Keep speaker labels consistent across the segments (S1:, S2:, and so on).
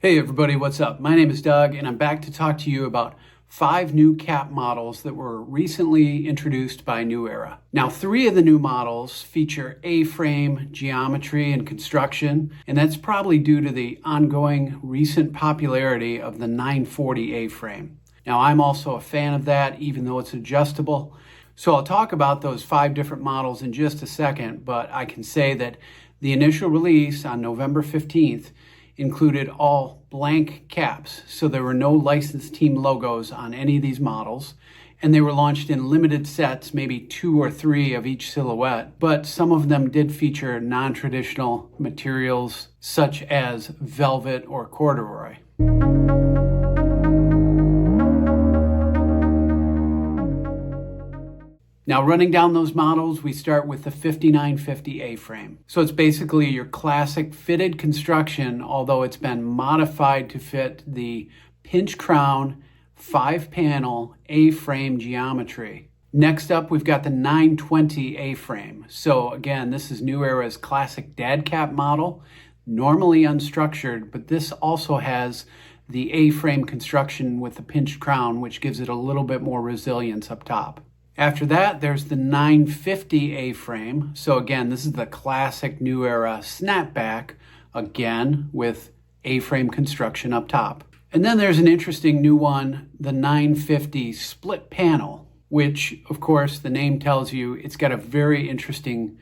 S1: Hey everybody, what's up? My name is Doug and I'm back to talk to you about 5 new cap models that were recently introduced by New Era. Now, 3 of the new models feature A-frame geometry and construction, and that's probably due to the ongoing recent popularity of the 940 A-frame. Now, I'm also a fan of that, even though it's adjustable. So I'll talk about those 5 different models in just a second, but I can say that the initial release on November 15th included all blank caps, so there were no licensed team logos on any of these models, and they were launched in limited sets, maybe 2 or 3 of each silhouette, but some of them did feature non-traditional materials such as velvet or corduroy. Now, running down those models, we start with the 5950 A-frame. So it's basically your classic fitted construction, although it's been modified to fit the pinch crown 5-panel A-frame geometry. Next up, we've got the 920 A-frame. So again, this is New Era's classic dad cap model, normally unstructured, but this also has the A-frame construction with the pinched crown, which gives it a little bit more resilience up top. After that, there's the 950 A-frame. So again, this is the classic New Era snapback, again with A-frame construction up top. And then there's an interesting new one, the 950 split panel, which of course the name tells you it's got a very interesting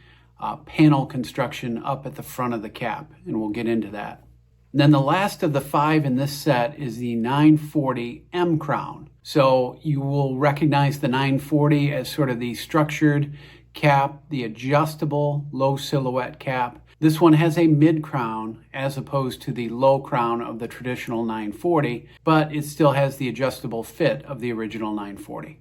S1: panel construction up at the front of the cap, and we'll get into that. And then the last of the 5 in this set is the 940 M crown. So you will recognize the 940 as sort of the structured cap, the adjustable low silhouette cap. This one has a mid crown as opposed to the low crown of the traditional 940, but it still has the adjustable fit of the original 940.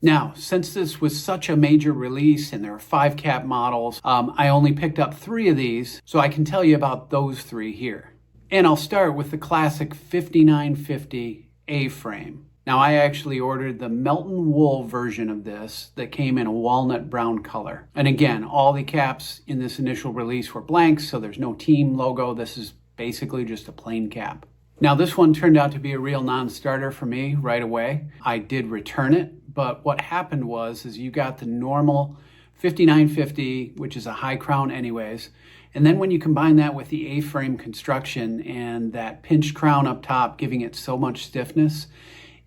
S1: Now, since this was such a major release and there are 5 cap models, I only picked up 3 of these, so I can tell you about those 3 here. And I'll start with the classic 5950 A-frame. Now, I actually ordered the Melton Wool version of this that came in a walnut brown color. And again, all the caps in this initial release were blanks, so there's no team logo. This is basically just a plain cap. Now, this one turned out to be a real non-starter for me right away. I did return it, but what happened was you got the normal 5950, which is a high crown anyways, and then when you combine that with the A-frame construction and that pinched crown up top, giving it so much stiffness,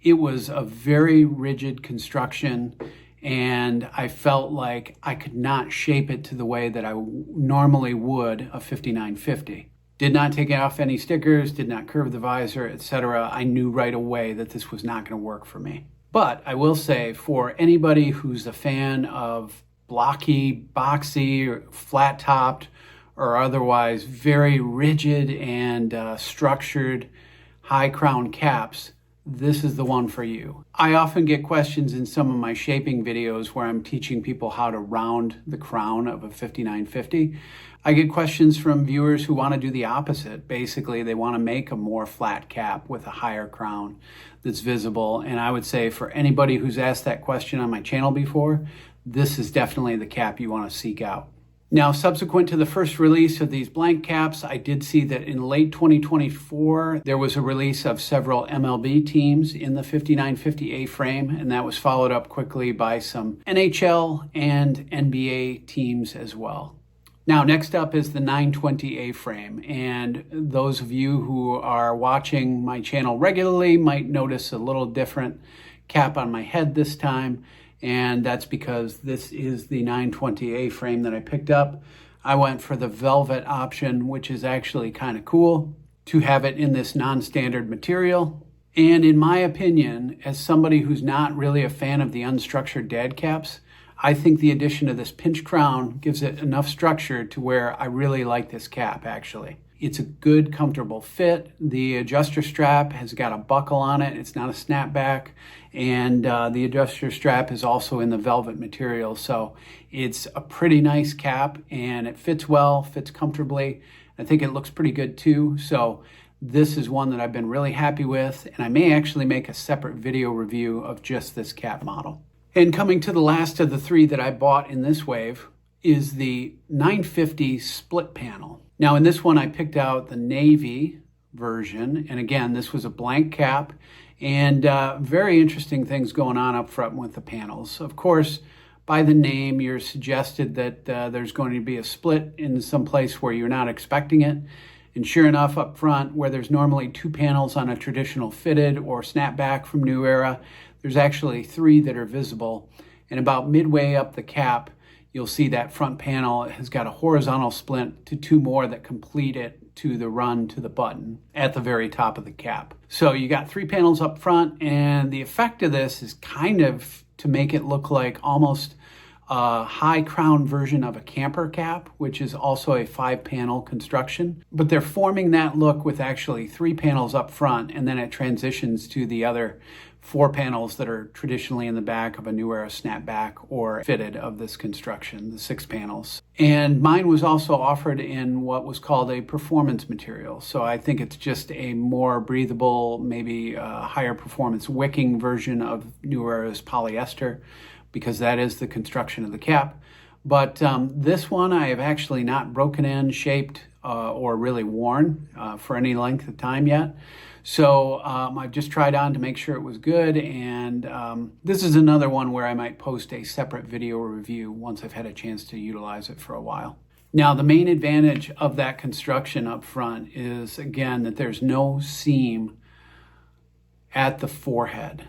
S1: it was a very rigid construction, and I felt like I could not shape it to the way that I normally would a 5950. Did not take off any stickers, did not curve the visor, etc. I knew right away that this was not going to work for me. But I will say, for anybody who's a fan of blocky, boxy, or flat-topped, or otherwise very rigid and structured high crown caps, this is the one for you. I often get questions in some of my shaping videos where I'm teaching people how to round the crown of a 5950. I get questions from viewers who want to do the opposite. Basically, they want to make a more flat cap with a higher crown that's visible. And I would say for anybody who's asked that question on my channel before, this is definitely the cap you want to seek out. Now, subsequent to the first release of these blank caps, I did see that in late 2024, there was a release of several MLB teams in the 5950 A-frame, and that was followed up quickly by some NHL and NBA teams as well. Now, next up is the 920 A-frame, and those of you who are watching my channel regularly might notice a little different cap on my head this time. And that's because this is the 920 A-frame that I picked up. I went for the velvet option, which is actually kind of cool to have it in this non-standard material. And in my opinion, as somebody who's not really a fan of the unstructured dad caps, I think the addition of this pinch crown gives it enough structure to where I really like this cap, actually. It's a good, comfortable fit. The adjuster strap has got a buckle on it. It's not a snapback. And the adjuster strap is also in the velvet material. So it's a pretty nice cap, and it fits well, fits comfortably. I think it looks pretty good too. So this is one that I've been really happy with, and I may actually make a separate video review of just this cap model. And coming to the last of the 3 that I bought in this wave, is the 950 split panel. Now in this one I picked out the navy version, and again this was a blank cap, and very interesting things going on up front with the panels. Of course, by the name you're suggested that there's going to be a split in some place where you're not expecting it. And sure enough, up front, where there's normally 2 panels on a traditional fitted or snapback from New Era, there's actually 3 that are visible. And about midway up the cap, you'll see that front panel has got a horizontal splint to 2 more that complete it to the run to the button at the very top of the cap. So you got 3 panels up front, and the effect of this is kind of to make it look like almost a high crown version of a camper cap, which is also a 5-panel construction. But they're forming that look with actually 3 panels up front, and then it transitions to the other 4 panels that are traditionally in the back of a New Era snapback or fitted of this construction, the 6 panels. And mine was also offered in what was called a performance material. So I think it's just a more breathable, maybe higher performance wicking version of New Era's polyester, because that is the construction of the cap. But this one I have actually not broken in, shaped, or really worn for any length of time yet. So I've just tried on to make sure it was good, and this is another one where I might post a separate video review once I've had a chance to utilize it for a while. Now, the main advantage of that construction up front is, again, that there's no seam at the forehead,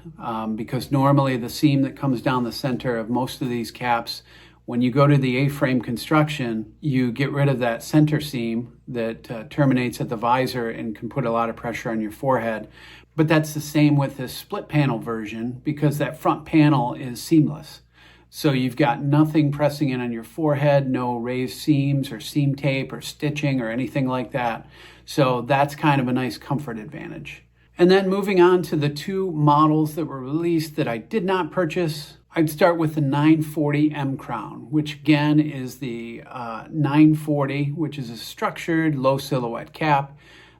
S1: because normally the seam that comes down the center of most of these caps, when you go to the A-frame construction, you get rid of that center seam that terminates at the visor and can put a lot of pressure on your forehead. But that's the same with this split panel version, because that front panel is seamless. So you've got nothing pressing in on your forehead, no raised seams or seam tape or stitching or anything like that. So that's kind of a nice comfort advantage. And then moving on to the 2 models that were released that I did not purchase, I'd start with the 940 M Crown, which again is the 940, which is a structured low silhouette cap.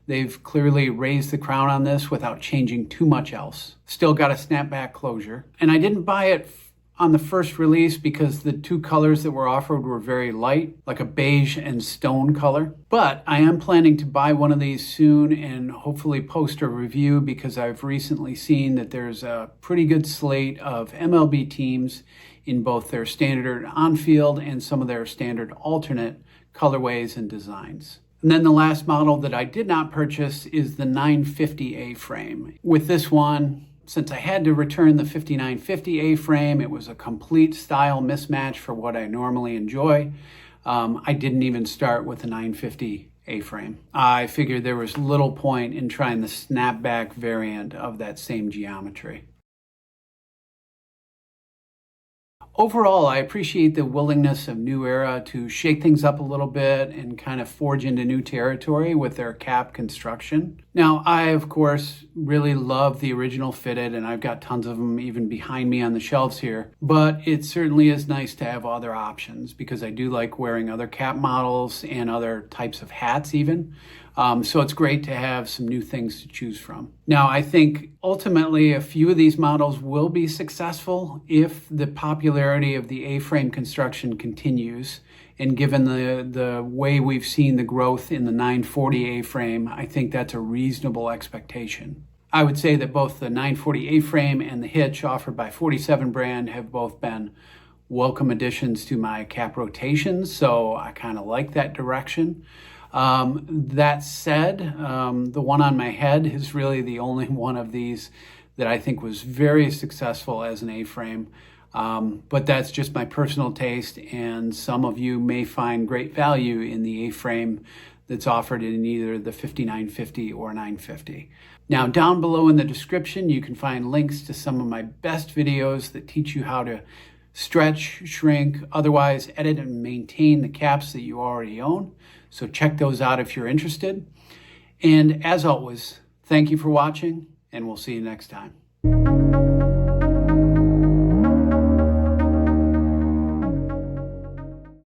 S1: They've clearly raised the crown on this without changing too much else. Still got a snapback closure. And I didn't buy it on the first release because the 2 colors that were offered were very light, like a beige and stone color. But I am planning to buy one of these soon and hopefully post a review, because I've recently seen that there's a pretty good slate of MLB teams in both their standard on-field and some of their standard alternate colorways and designs. And then the last model that I did not purchase is the 950 A-frame. With this one, since I had to return the 5950 A-frame, it was a complete style mismatch for what I normally enjoy. I didn't even start with the 950 A-frame. I figured there was little point in trying the snapback variant of that same geometry. Overall, I appreciate the willingness of New Era to shake things up a little bit and kind of forge into new territory with their cap construction. Now, I, of course, really love the original fitted, and I've got tons of them even behind me on the shelves here. But it certainly is nice to have other options, because I do like wearing other cap models and other types of hats even. So it's great to have some new things to choose from. Now, I think ultimately a few of these models will be successful if the popularity of the A-frame construction continues. And given the way we've seen the growth in the 940 A-frame, I think that's a reasonable expectation. I would say that both the 940 A-frame and the hitch offered by 47 brand have both been welcome additions to my cap rotations, so I kind of like that direction. That said, the one on my head is really the only one of these that I think was very successful as an A-frame. But that's just my personal taste, and some of you may find great value in the A-frame that's offered in either the 5950 or 950. Now, down below in the description, you can find links to some of my best videos that teach you how to stretch, shrink, otherwise edit and maintain the caps that you already own. So check those out if you're interested. And as always, thank you for watching, and we'll see you next time.